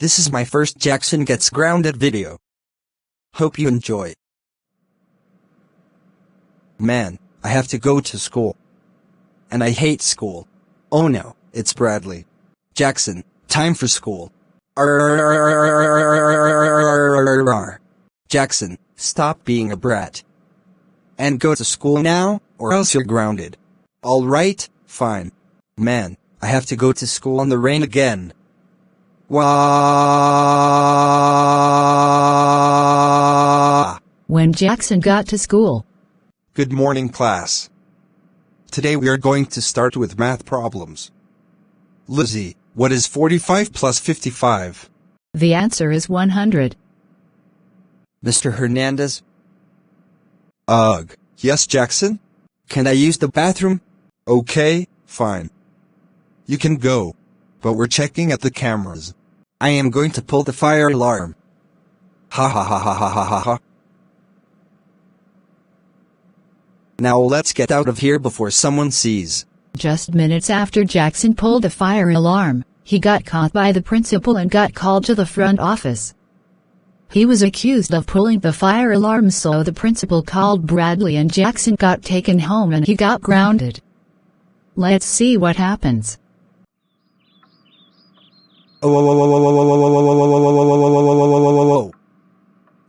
This is my first Jackson Gets Grounded video. Hope you enjoy. Man, I have to go to school. And I hate school. Oh no, it's Bradley. Jackson, time for school. Jackson, stop being a brat. And go to school now, or else you're grounded. Alright, fine. Man, I have to go to school in the rain again. Wah! When Jackson got to school. Good morning, class. Today we are going to start with math problems. Lizzie, what is 45 plus 55? The answer is 100. Mr. Hernandez, Ugh, yes, Jackson? can I use the bathroom? Okay, fine. You can go. But we're checking at the cameras. I am going to pull the fire alarm. Ha ha ha ha ha ha ha ha. Now let's get out of here before someone sees. Just minutes after Jackson pulled the fire alarm, he got caught by the principal and got called to the front office. He was accused of pulling the fire alarm, so the principal called Bradley and Jackson got taken home and he got grounded. Let's see what happens.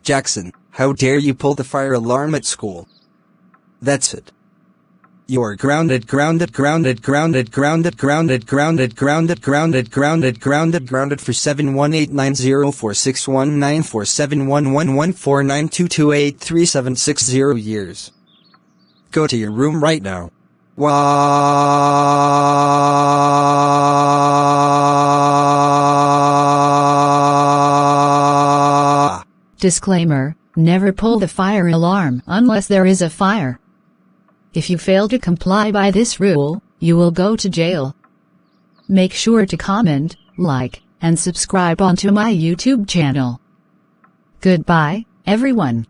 Jackson, how dare you pull the fire alarm at school? That's it. You're grounded, grounded, grounded, grounded, grounded, grounded, grounded, grounded, grounded, grounded, grounded, grounded for 71890461947111492283760 years. Go to your room right now. Wah! Disclaimer: never pull the fire alarm unless there is a fire. If you fail to comply by this rule, you will go to jail. Make sure to comment, like, and subscribe onto my YouTube channel. Goodbye, everyone.